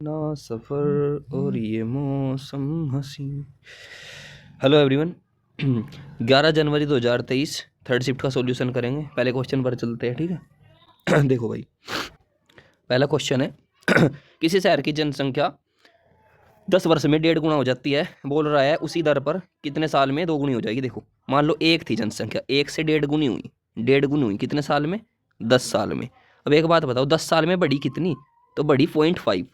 ना सफ़र और ये मौसम हसी। Hello everyone. 11 जनवरी 2023 थर्ड शिफ्ट का सॉल्यूशन करेंगे। पहले क्वेश्चन पर चलते हैं, ठीक है। देखो भाई, पहला क्वेश्चन है किसी शहर की जनसंख्या 10 वर्ष में 1.5 गुना हो जाती है। बोल रहा है उसी दर पर कितने साल में 2 गुनी हो जाएगी। देखो, मान लो एक थी जनसंख्या, एक से 1.5 गुनी हुई, 1.5 गुनी हुई कितने साल में? 10 साल में। अब एक बात बताओ, 10 साल में बढ़ी कितनी? तो बढ़ी 0.5।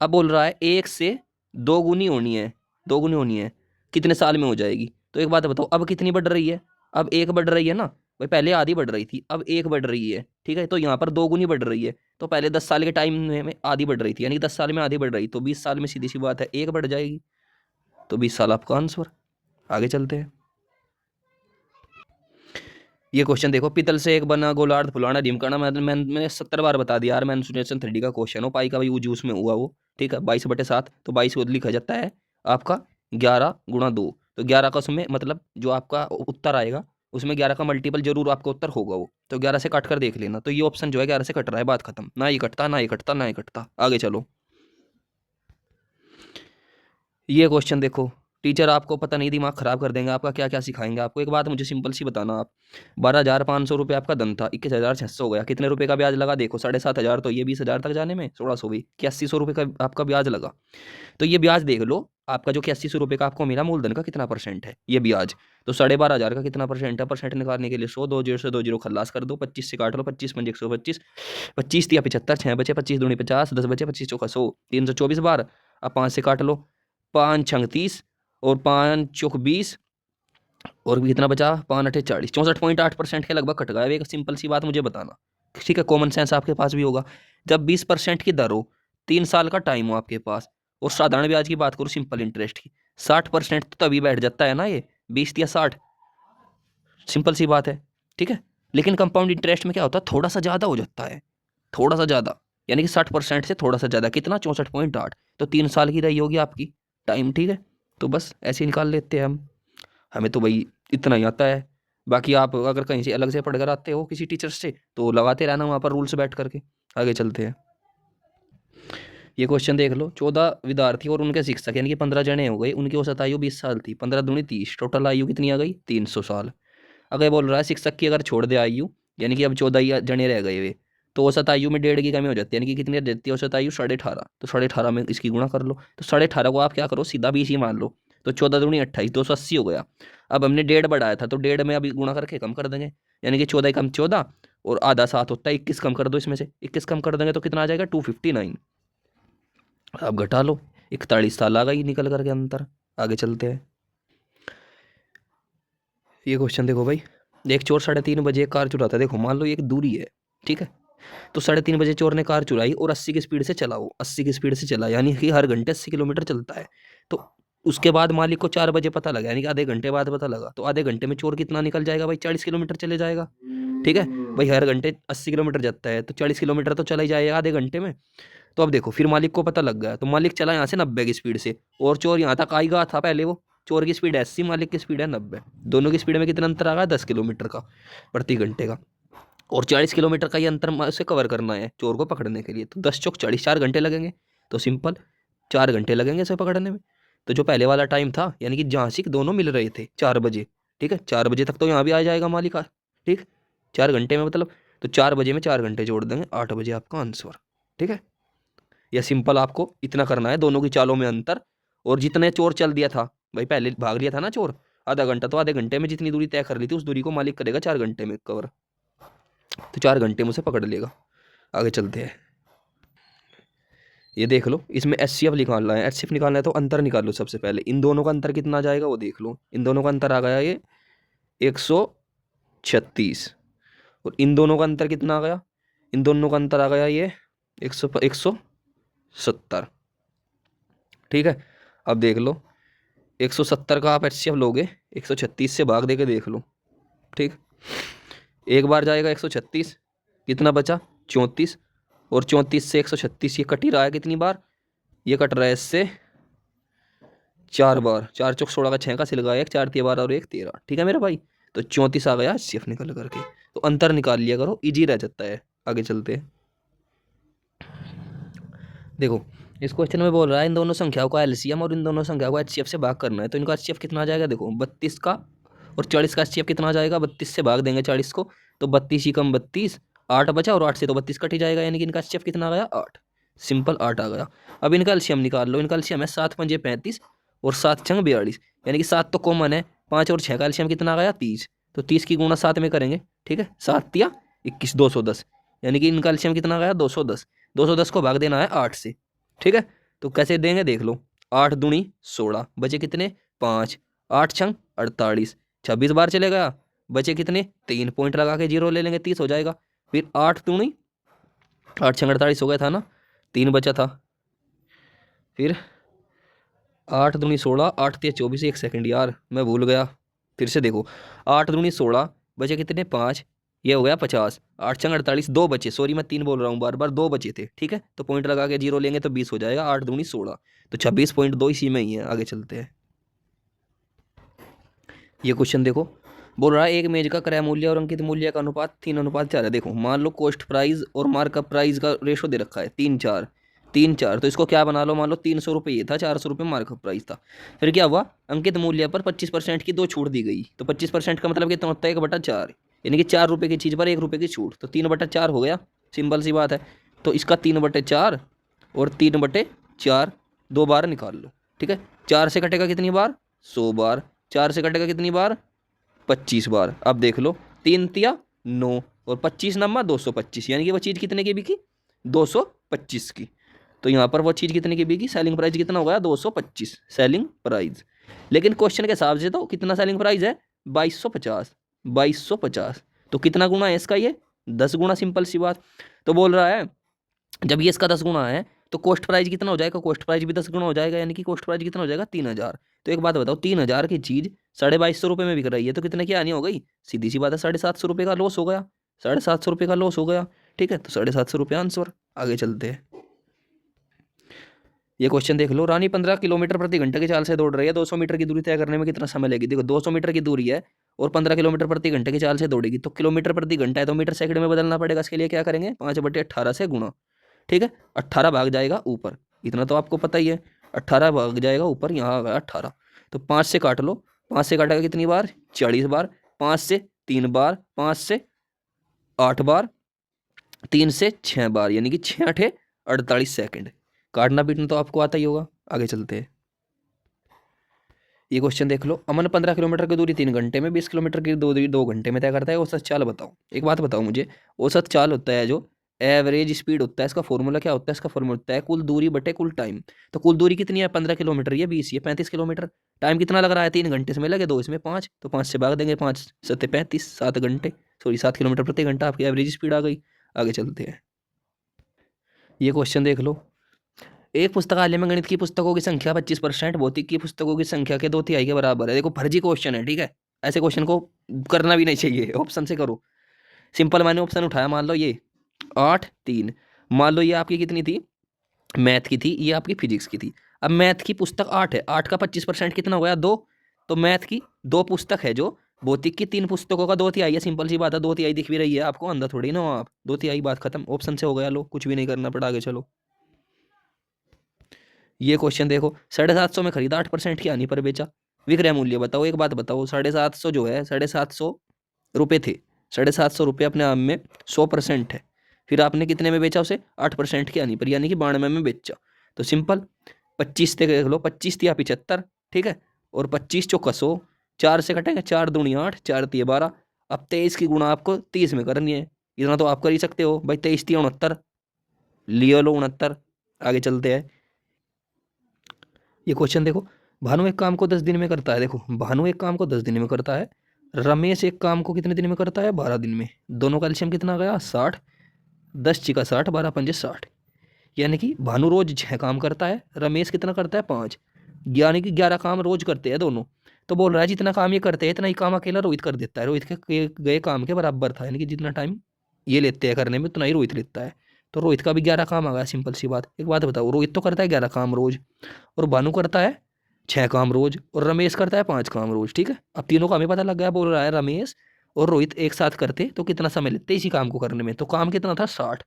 अब बोल रहा है एक से 2 गुनी होनी है, 2 गुनी होनी है, कितने साल में हो जाएगी? तो एक बात बताओ, अब कितनी बढ़ रही है? अब एक बढ़ रही है ना भाई, पहले आधी बढ़ रही थी, अब एक बढ़ रही है, ठीक है। तो यहाँ पर 2 गुनी बढ़ रही है। तो पहले 10 साल के टाइम में आधी बढ़ रही थी, यानी कि 10 साल में आधी बढ़ रही, तो 20 साल में सीधी सी बात है एक बढ़ जाएगी। तो 20 साल आपका आंसर। आगे चलते हैं। ये क्वेश्चन देखो, पीतल से एक बना गोलार्ध फुलाना ढिमकाना। मैंने 70 बार बता दिया यार, मेंसुरेशन 3D का क्वेश्चन हो, पाई का भाई यूज में हुआ वो, ठीक है। 22/7, तो 22 को लिखा जाता है आपका 11 × 2। तो 11 का उसमें मतलब जो आपका उत्तर आएगा उसमें 11 का मल्टीपल जरूर आपका उत्तर होगा वो। तो 11 से काट कर देख लेना। तो ये ऑप्शन जो है 11 से कट रहा है, बात खत्म। ना ये कटता, ना ये कटता, ना ये कटता। आगे चलो। ये क्वेश्चन देखो, टीचर आपको पता नहीं दिमाग खराब कर देंगे आपका, क्या क्या सिखाएंगे आपको। एक बात मुझे सिंपल सी बताना आप, 12,500 रुपये आपका धन था, 21,600 हो गया, कितने रुपए का ब्याज लगा? देखो 7,500, तो ये 20,000 तक जाने में 1,600 भी 8100 रुपये का आपका ब्याज लगा। तो ये ब्याज देख लो, आपका जो 8100 रुपये का आपको मिला, मूलधन का कितना परसेंट है ये ब्याज? तो 12,500 का कितना परसेंट है? परसेंट निकालने के लिए 100, 2 0 से 2 0 खल्लास कर दो, 25 से काट लो, 25 पंजे 125, 25 या 75, 6 बचे, 25 दूनी 50, 10 बचे, 25 चौका 100, 324 बार। अब 5 से काट लो, 5 छंग 30 और 5 चौक 20, और भी कितना बचा? 5 अठे 40, 64.8% के लगभग कट गया। एक सिंपल सी बात मुझे बताना, ठीक है, कॉमन सेंस आपके पास भी होगा। जब 20% की दर हो, 3 साल का टाइम हो आपके पास, और साधारण ब्याज की बात करूं, सिंपल इंटरेस्ट की, 60% तो तभी बैठ जाता है ना ये, 20 या 60, सिंपल सी बात है, ठीक है। लेकिन कंपाउंड इंटरेस्ट में क्या होता है, थोड़ा सा ज्यादा हो जाता है, थोड़ा सा ज्यादा, यानी कि 60% से थोड़ा सा ज्यादा, कितना? 64.8। तो 3 साल की रही होगी आपकी टाइम, ठीक है। तो बस ऐसे ही निकाल लेते हैं हम। हमें तो भाई इतना ही आता है। बाकी आप अगर कहीं से अलग से पढ़कर आते हो किसी टीचर से, तो लगाते रहना वहाँ पर रूल्स बैठ करके। आगे चलते हैं। ये क्वेश्चन देख लो, 14 विद्यार्थी और उनके शिक्षक यानी कि 15 जने हो गए, उनकी औसत आयु 20 साल थी, 15 दूनी 30, टोटल आयु कितनी आ गई? 300 साल। अगर बोल रहा है शिक्षक की अगर छोड़ दे आयु, यानी कि अब 14 ही जने रह गए वे, तो औसत आयु में 1.5 की कमी हो जाती है, यानी कि कितनी रह जाती है औसत आयु? 18.5। तो 18.5 में इसकी गुणा कर लो, तो 18.5 को आप क्या करो, सीधा 20 ही मान लो। तो 14 दूनी 28, 280 हो गया। अब हमने 1.5 बढ़ाया था, तो 1.5 में अभी गुणा करके कम कर देंगे, यानी कि 14 कम 14, और आधा 7 होता है 21, कम कर दो इसमें से, 21 कम कर देंगे तो कितना आ जाएगा? 259। अब घटा लो, 41 साल आ गई निकल करके अंतर। आगे चलते हैं। ये क्वेश्चन देखो भाई, एक चोर 3:30 बजे एक कार चुराता है। देखो मान लो एक दूरी है, ठीक है। तो 3:30 बजे चोर ने कार चुराई और 80 की स्पीड से चला, वो 80 की स्पीड से चला, यानी कि हर घंटे 80 किलोमीटर चलता है। तो उसके बाद मालिक को 4 बजे पता लगा, यानी कि आधे घंटे बाद पता लगा, तो आधे घंटे में चोर कितना निकल जाएगा भाई? 40 किलोमीटर चले जाएगा, ठीक है। भाई हर घंटे 80 किलोमीटर जाता है, तो 40 किलोमीटर तो चला ही जाएगा आधे घंटे में। तो अब देखो, फिर मालिक को पता लग गया, तो मालिक चला यहाँ से 90 की स्पीड से, और चोर यहाँ तक आएगा था पहले वो। चोर की स्पीड 80, मालिक की स्पीड है 90, दोनों की स्पीड में कितना अंतर आ गया? 10 किलोमीटर का प्रति घंटे का। और 40 किलोमीटर का ये अंतर उसे कवर करना है चोर को पकड़ने के लिए, तो 10 चौक 40, 4 घंटे लगेंगे। तो सिंपल 4 घंटे लगेंगे इसे पकड़ने में। तो जो पहले वाला टाइम था, यानी कि जहाँ से दोनों मिल रहे थे 4 बजे, ठीक है, 4 बजे तक तो यहाँ भी आ जाएगा मालिक का, ठीक, 4 घंटे में मतलब। तो 4 बजे में 4 घंटे जोड़ देंगे, 8 बजे आपका आंसर, ठीक है। या सिंपल आपको इतना करना है, दोनों की चालों में अंतर, और जितने चोर चल दिया था भाई, पहले भाग लिया था ना चोर आधा घंटा, तो आधे घंटे में जितनी दूरी तय कर ली थी उस दूरी को मालिक करेगा 4 घंटे में कवर। तो 4 घंटे में उसे पकड़ लेगा। आगे चलते हैं। ये देख लो, इसमें एचसीएफ निकालना है, एचसीएफ निकालना है तो अंतर निकाल लो सबसे पहले। इन दोनों का अंतर कितना आ जाएगा वो देख लो। इन दोनों का अंतर आ गया ये 136, और इन दोनों का अंतर कितना आ गया? इन दोनों का अंतर आ गया ये 170, ठीक है। अब देख लो, 170 का आप एचसीएफ लोगे, 136 से भाग दे के देख लो, ठीक। एक बार जाएगा 136, कितना बचा? 34, और 34 से 136 ये कट ही रहा है कितनी बार? ये कट रहा है इससे 4 बार, 4 चौक 16 का 6 का सिल गया, एक 4 12 और एक 13, ठीक है मेरा भाई। तो 34 आ गया एचसीएफ निकल करके। तो अंतर निकाल लिया करो, इजी रह जाता है। आगे चलते हैं। देखो, इस क्वेश्चन में बोल रहा है इन दोनों संख्याओं का एलसीएम और इन दोनों संख्याओं को एचसीएफ से भाग करना है। तो इनका एचसीएफ कितना आ जाएगा, देखो 32 का और 40 का एचसीएफ कितना आ जाएगा, 32 से भाग देंगे 40 को तो 32 ही कम 32, 8 बचा और 8 से तो 32 कट ही जाएगा, यानी कि इनका एचसीएफ कितना आ गया 8, सिंपल 8 आ गया। अब इनका एलसीएम निकाल लो, इनका एलसीएम है 7 पंजे 35 और 7 छंग 42, यानी कि 7 तो कॉमन है, 5 और 6 का एलसीएम कितना आ गया 30, तो 30 की गुणा 7 में करेंगे, ठीक है, 7 या 21 210, यानी कि इनका एलसीएम कितना आ गया 210, 210 को भाग देना है 8 से, ठीक है। तो कैसे देंगे देख लो, 8 दूनी 16, बचे कितने 5, 8 छंग 48, 26 बार चले गया, बचे कितने 3, पॉइंट लगा के 0 ले लेंगे 30 हो जाएगा। फिर 8 दूनी 8 छंग 48 हो गया था ना, 3 बचा था, फिर 8 दूनी 16, 8 3 24, 1 सेकंड यार मैं भूल गया, फिर से देखो 8 दूनी 16, बचे कितने 5, ये हो गया 50, 8 छंग 48, 2 बचे, सॉरी मैं 3 बोल रहा हूँ बार बार, 2 बचे थे, ठीक है, तो पॉइंट लगा के 0 लेंगे तो 20 हो जाएगा, 8 दूनी 16, तो 26.2 इसी में ही है। आगे चलते हैं, ये क्वेश्चन देखो, बोल रहा है एक मेज का क्रय मूल्य और अंकित मूल्य का अनुपात 3:4 है। देखो मान लो कॉस्ट प्राइस और मार्कअप प्राइस का रेशो दे रखा है 3:4, 3:4, तो इसको क्या बना लो, मान लो 300 रुपये ये था, 400 रुपये मार्कअप प्राइस था, फिर क्या हुआ अंकित मूल्य पर 25% की 2 छूट दी गई, तो 25% का मतलब कितना होता है 1/4, यानी कि 4 रुपये की चीज़ पर 1 रुपये की छूट, तो 3/4 हो गया, सिंपल सी बात है। तो इसका 3/4 और 3/4 2 बार निकाल लो, ठीक है, 4 से कटेगा कितनी बार 100 बार, 4 से कटेगा कितनी बार 25 बार। अब देख लो 3 तिया 9 और 25 नम्मा 225, यानी कि वो चीज़ कितने की बिकी 225 की, तो यहाँ पर वो चीज़ कितने की बिकी, सेलिंग प्राइस कितना हो गया 225 सेलिंग प्राइस। लेकिन क्वेश्चन के हिसाब से तो कितना सेलिंग प्राइस है 2250, 2250, तो कितना गुना है इसका, ये 10 गुना, सिंपल सी बात। तो बोल रहा है जब ये इसका 10 गुना है तो कॉस्ट प्राइस कितना हो जाएगा, कॉस्ट प्राइस भी 10 गुना हो जाएगा, यानी कि कॉस्ट प्राइस कितना हो जाएगा 3000। तो एक बात बताओ 3000 की चीज़ 2250 रुपये में बिक रही है तो कितने की आनी हो गई, सीधी सी बात है 750 रुपये का लॉस हो गया, 750 रुपये का लॉस हो गया, ठीक है, तो 750 रुपये आंसर। आगे चलते हैं, ये क्वेश्चन देख लो, रानी 15 किलोमीटर प्रति घंटे की चाल से दौड़ रही है, 200 मीटर की दूरी तय करने में कितना समय लगेगी। देखो 200 मीटर की दूरी है और 15 किलोमीटर प्रति घंटे की चाल से दौड़ेगी, तो किलोमीटर प्रति घंटा है तो मीटर सेकंड में बदलना पड़ेगा, इसके लिए क्या करेंगे 5/18 से गुणा, ठीक है, 18 भाग जाएगा ऊपर, इतना तो आपको पता ही है, 18 भाग जाएगा ऊपर, यहाँ आ गया 18, तो 5 से काट लो, 5 से काटेगा कितनी बार 40 बार, 5 से 3 बार, 5 से 8 बार, 3 से 6 बार, यानी कि 6×8 48 सेकंड, काटना पीटना तो आपको आता ही होगा। आगे चलते हैं, ये क्वेश्चन देख लो, अमन 15 किलोमीटर की दूरी 3 घंटे में, 20 किलोमीटर की दूरी 2 घंटे में तय करता है, औसत चाल बताओ। एक बात बताओ मुझे, औसत चाल होता है जो एवरेज स्पीड होता है, इसका फॉर्मूला क्या होता है, इसका फॉर्मूला होता है कुल दूरी बटे कुल टाइम। तो कुल दूरी कितनी है 15 किलोमीटर, ये 20, ये 35 किलोमीटर, टाइम कितना लग रहा है 3 घंटे, इसमें लगे 2 इसमें 5, तो 5 से भाग देंगे, 5 7 35, 7 घंटे, सॉरी 7 किलोमीटर प्रति घंटा आपकी एवरेज स्पीड आ गई। आगे चलते हैं, ये क्वेश्चन देख लो, एक पुस्तकालय में गणित की पुस्तकों की संख्या 25%, भौतिक की पुस्तकों की संख्या के 2/3 के बराबर है। देखो फर्जी क्वेश्चन है, ठीक है, ऐसे क्वेश्चन को करना भी नहीं चाहिए, ऑप्शन से करो। सिंपल मैंने ऑप्शन उठाया, मान लो ये 8 3, मान लो ये आपकी कितनी थी मैथ की थी, ये आपकी फिजिक्स की थी। अब मैथ की पुस्तक 8 है, 8 का 25% कितना हो गया 2, तो मैथ की 2 पुस्तक है जो, भौतिक की 3 पुस्तकों का 2/3 है, सिंपल सी बात है, 2/3 दिख भी रही है आपको, अंदर थोड़ी ना हो आप, 2/3 बात खत्म, ऑप्शन से हो गया, लो कुछ भी नहीं करना पड़ा, आगे चलो। ये क्वेश्चन देखो, 750 में खरीदा 8% की हानि पर बेचा, विक्रय मूल्य बताओ। एक बात बताओ 750 जो है 750 रुपये थे, 750 रुपये अपने आप में 100% है, फिर आपने कितने में बेचा उसे 8% की हानि पर, यानी कि 92 में बेचा। तो सिंपल 25 से देख लो, 25 या 75, ठीक है, और 25 चौका 100, 4 से कटेंगे, 4 दूनी 8, 4 तिये 12, अब 23 की गुणा आपको 30 में करनी है, इतना तो आप कर ही सकते हो भाई, 23 तिया 69, लियो लो 69। आगे चलते हैं, ये क्वेश्चन देखो, भानु एक काम को 10 दिन में करता है, देखो भानु एक काम को 10 दिन में करता है, रमेश एक काम को कितने दिन में करता है 12 दिन में, दोनों का एलसीएम कितना आ गया 60, 10 छिका 60, 12 पंजे 60, यानी कि भानु रोज 6 काम करता है, रमेश कितना करता है 5, यानी कि 11 काम रोज करते हैं दोनों। तो बोल रहा है जितना काम ये करते हैं इतना ही काम अकेला रोहित कर देता है, रोहित के गए काम के बराबर था, यानी कि जितना टाइम ये लेते हैं करने में उतना ही रोहित लेता है, तो रोहित का भी 11 काम आ गया, सिंपल सी बात। एक बात बताओ, रोहित तो करता है 11 काम रोज और भानु करता है 6 काम रोज और रमेश करता है 5 काम रोज, ठीक है। अब तीनों का हमें पता लग गया, बोल रहा है रमेश और रोहित एक साथ करते तो कितना समय लेते इसी काम को करने में, तो काम कितना था 60,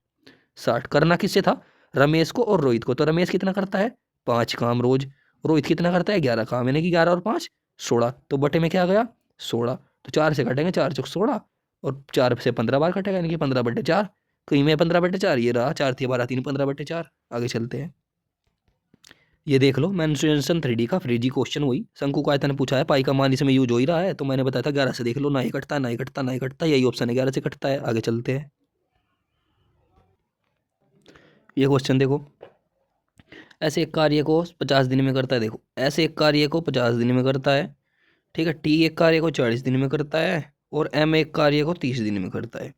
60 करना किससे था रमेश को और रोहित को। तो रमेश कितना करता है 5 काम रोज, रोहित कितना करता है 11 काम, यानी कि 11 और 5 16। तो बटे में क्या गया 16, तो 4 से कटेंगे, 4 चौक 16 और 4 से 15 बार कटेगा, यानी कि 15/4। कहीं में 15/4 ये रहा, 4 थी 12 3 15/4। आगे चलते हैं, ये देख लो मेंसुरेशन 3D का फ्री जी क्वेश्चन, वही शंकु का आयतन पूछा है, पाई का मान इसमें यूज हो ही रहा है, तो मैंने बताया था 11 से देख लो, ना ही कटता ना ही कटता ना ही कटता, यही ऑप्शन है 11 से कटता है। आगे चलते हैं, ये क्वेश्चन देखो, ऐसे एक कार्य को 50 दिन में करता है, देखो ऐसे एक कार्य को 50 दिन में करता है, ठीक है, टी एक कार्य को 40 दिन में करता है और एम एक कार्य को 30 दिन में करता है।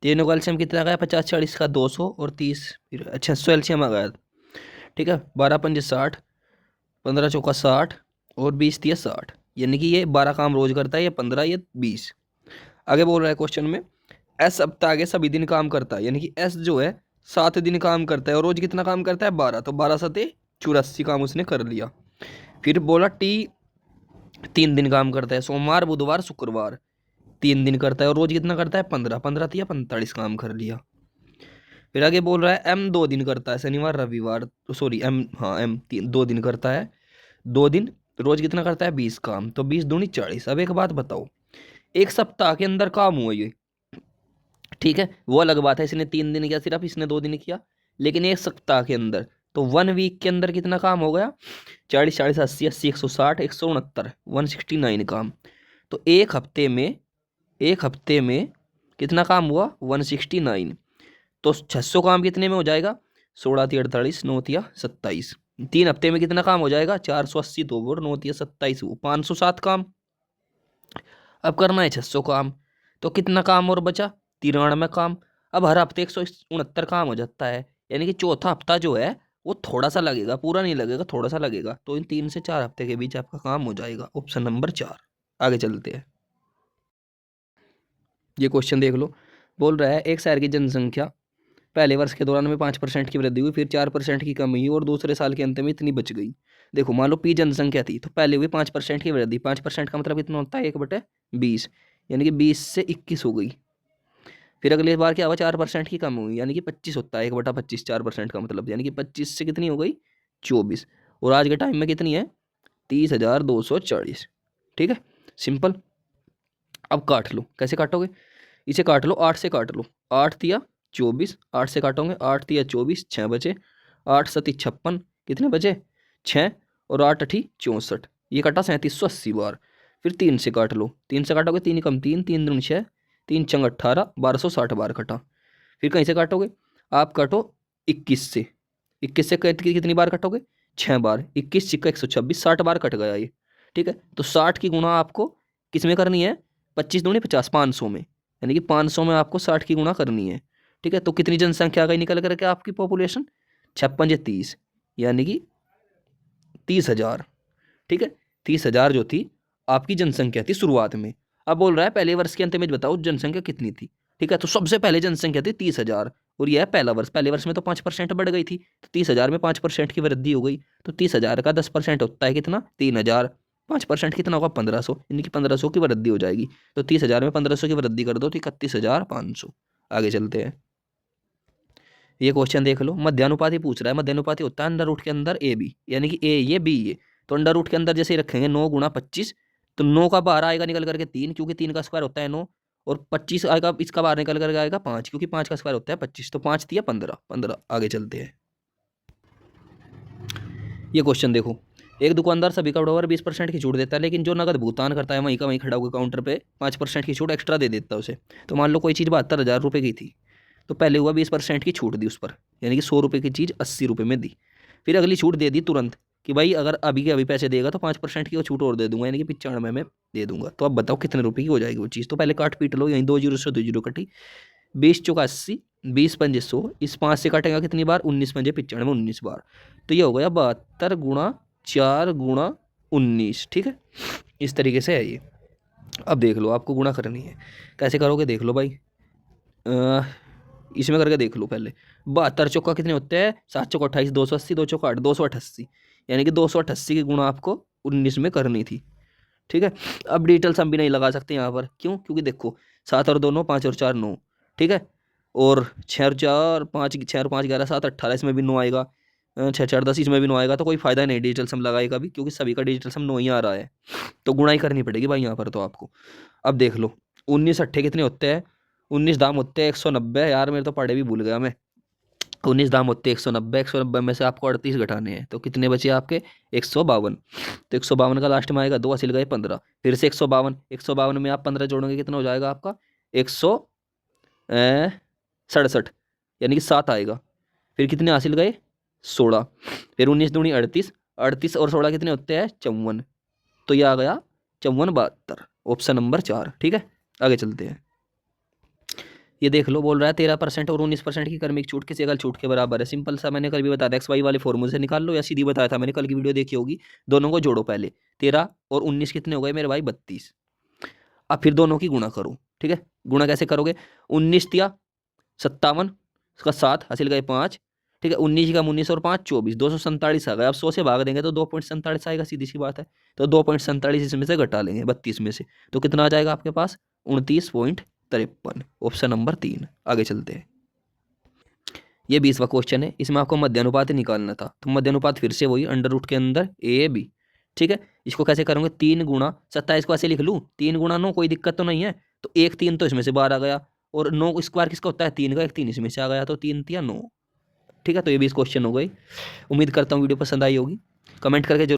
तीनों का एलसीएम कितना गया 50 40 का 200 और 30 फिर 600 एलसीएम आ गया, ठीक है। 12 पंजे 60, 15 चौका 60 और 20 दिया 60, यानी कि ये 12 काम रोज करता है, ये 15 ये 20। आगे बोल रहा है क्वेश्चन में, एस सप्ताह के सभी दिन काम करता है, यानी कि एस जो है 7 दिन काम करता है और रोज कितना काम करता है 12, तो 12 सते 84 काम उसने कर लिया। फिर बोला टी 3 दिन काम करता है, सोमवार बुधवार शुक्रवार 3 दिन करता है और रोज कितना करता है 15, 15 या 45 काम कर लिया। फिर आगे बोल रहा है एम 2 दिन करता है, शनिवार रविवार, तो सॉरी एम, हाँ एम 2 दिन करता है, 2 दिन रोज कितना करता है 20 काम, तो 20 दूनी 40। अब एक बात बताओ, एक सप्ताह के अंदर काम हुआ ये, ठीक है, वो अलग बात है, इसने 3 दिन किया सिर्फ, इसने 2 दिन किया, लेकिन एक सप्ताह के अंदर, तो 1 वीक के अंदर कितना काम हो गया 40 40 80 80 160 169 169 काम। तो एक हफ्ते में कितना काम हुआ 169, तो 600 काम कितने में हो जाएगा 16 × 48 9 × 27। 3 हफ्ते में कितना काम हो जाएगा 480 2 और 9 × 27 507 काम। अब करना है 600 काम, तो कितना काम और बचा 93 काम। अब हर हफ्ते 169 काम हो जाता है, यानी कि चौथा हफ्ता जो है वो थोड़ा सा लगेगा, पूरा नहीं लगेगा, थोड़ा सा लगेगा, तो इन 3 से 4 हफ्ते के बीच आपका काम हो जाएगा, ऑप्शन नंबर 4। आगे चलते हैं, ये क्वेश्चन देख लो, बोल रहा है एक शहर की जनसंख्या पहले वर्ष के दौरान में 5% की वृद्धि हुई, फिर 4% की कमी हुई और दूसरे साल के अंत में इतनी बच गई। देखो मान लो पी जनसंख्या थी, तो पहले हुई 5% की वृद्धि, 5% का मतलब कितना होता है 1/20, यानी कि 20 से 21 हो गई। फिर अगली बार क्या हुआ 4% की कम हुई, यानी कि 25 होता है 1/25, 4% का मतलब, यानी कि 25 से कितनी हो गई 24, और आज के टाइम में कितनी है 30,240, ठीक है सिंपल। अब काट लो, कैसे काटोगे, इसे काट लो 8 से काट लो, 8 तिया 24, 8 से काटोगे 8 तिया 24, 6 बचे, 8 सती 56, कितने बचे 6 और 8 अठी 64, ये कटा 3780 बार। फिर 3 से काट लो, 3 से काटोगे 3 कम 3 3 दूनी 6 3 चंग 18 1260 बार कटा। फिर कहीं से काटोगे आप काटो 21 से, 21 से कितनी बार कटोगे 6 बार, 21 सिक्का 126 60 बार कट गया ये, ठीक है। तो 60 की गुणा आपको किस में करनी है 25 दूनी 50 500 में, यानी कि 500 में आपको 60 की गुणा करनी है, ठीक है। तो कितनी जनसंख्या आ गई निकल करके आपकी पॉपुलेशन 56 30, यानी कि 30,000, ठीक है। 30,000 जो थी आपकी जनसंख्या थी शुरुआत में। अब बोल रहा है पहले वर्ष के अंत में बताओ जनसंख्या कितनी थी, ठीक है। तो सबसे पहले जनसंख्या थी 30,000 और यह है पहला वर्ष, पहले वर्ष में तो 5% बढ़ गई थी, तो 30,000 में 5% की वृद्धि हो गई, तो 30,000 का 10% होता है कितना 3,000, 5% कितना होगा 1500, यानी कि 1500 की वृद्धि हो जाएगी। तो 30,000 में 1500 की वृद्धि कर दो तो 31,500। आगे चलते हैं, ये क्वेश्चन देख लो, मध्यानुपाती पूछ रहा है, मध्यानुपाती होता है अंडर रूट के अंदर ए बी, यानी कि ए ये बी ये, तो अंडर रूट के अंदर जैसे ही रखेंगे 9 × 25, तो 9 का बाहर आएगा निकल करके 3, क्योंकि 3 का स्क्वायर होता है 9, और 25 आएगा इसका बाहर निकल करके आएगा 5, क्योंकि 5 का स्क्वायर होता है 25, तो 5 दिया 15 15। आगे चलते हैं, ये क्वेश्चन देखो, एक दुकानदार सभी कपड़ों पर 20% की छूट देता है, लेकिन जो नगद भुगतान करता है वहीं का वहीं खड़ा होकर काउंटर पे 5% की छूट एक्स्ट्रा दे देता है उसे। तो मान लो कोई चीज़ 72,000 रुपये की थी, तो पहले हुआ 20% की छूट दी उस पर, यानी कि 100 रुपये की चीज़ 80 रुपये में दी। फिर अगली छूट दे दी तुरंत कि भाई अगर अभी के अभी पैसे देगा तो 5% की वो छूट और दे दूंगा, यानी कि 95 में दे दूंगा। तो अब बताओ कितने रुपये की हो जाएगी वो चीज़, तो पहले काट पीट लो, यहीं 2 जीरो से 2 जीरो कटी, 20 चौका 80, 20 पंजे 100, इस 5 से काटेगा कितनी बार 19 पंजे 95 19 बार, तो ये हो गया 72 × 4 × 19, ठीक है। इस तरीके से है ये। अब देख लो आपको गुणा करनी है, कैसे करोगे देख लो भाई, इसमें करके देख लो पहले। 72 चौका कितने होते हैं 7 चौका 28, 280, 2 चौका 8 288, यानी कि 288 की गुणा आपको 19 में करनी थी, ठीक है। अब डिटेल्स हम भी नहीं लगा सकते यहाँ पर, क्यों, क्योंकि देखो 7 और 2 9, 5 और 4 9, ठीक है। और 6 और 5 11 7 18 इसमें भी 9 आएगा, 6 4 10 इसमें भी 9 आएगा, तो कोई फायदा नहीं डिजिटल सम लगाए का भी, क्योंकि सभी का डिजिटल सम 9 ही आ रहा है। तो गुणाई करनी पड़ेगी भाई यहाँ पर तो आपको। अब देख लो 19 अट्ठे कितने होते हैं, 19 दाम होते हैं 190, यार मेरे तो पढ़े भी भूल गया मैं। 19 दाम होते हैं 190, 190 में से आपको 38 घटाने हैं, तो कितने बचे आपके 152। तो 152 का लास्ट में आएगा 2 हासिल गए 15, फिर से 152, 152 में आप 15 जोड़ोगे कितना हो जाएगा आपका 167, यानी कि 7 आएगा। फिर कितने हासिल गए 16, फिर 19 दूनी 38, 38 और 16 कितने होते हैं 54, तो ये आ गया 54 72, ऑप्शन नंबर 4। ठीक है, आगे चलते हैं। ये देख लो, बोल रहा है 13% और 19% की क्रमिक छूट किसी एकल छूट के बराबर है। सिंपल सा मैंने कल भी बताया था, एक्स वाई वाले फॉर्मूले से निकाल लो, या सीधी बताया था मैंने, कल की वीडियो देखी होगी। दोनों को जोड़ो पहले, 13 और 19 कितने हो गए मेरे भाई 32। अब फिर दोनों की गुणा करो। ठीक है, गुणा कैसे करोगे, 19 दिया 57, उसका 7 हासिल गए 5। ठीक है, 19 का 19 और 5 24, 247 आ गया। अब 100 से भाग देंगे तो 2.47 आएगा, सीधी सी बात है। तो 2.47 इसमें से घटा लेंगे 32 में से, तो कितना आ जाएगा आपके पास 29.53, ऑप्शन नंबर 3। आगे चलते हैं। ये 20वां क्वेश्चन है, इसमें आपको मध्यानुपात निकालना था। तो मध्यानुपात फिर से वही अंडर रूट के अंदर ए बी। ठीक है, इसको कैसे करोगे, 3 गुणा 27 को ऐसे लिख लूँ, 3 गुणा 9, कोई दिक्कत तो नहीं है। तो 1 3 तो इसमें से बाहर आ गया, और 9 स्क्वायर किसका होता है 3 का, 1 3 इसमें से आ गया, तो 3 3 9। ठीक है, तो ये 20 क्वेश्चन हो गई। उम्मीद करता हूँ वीडियो पसंद आई होगी, कमेंट करके जरूर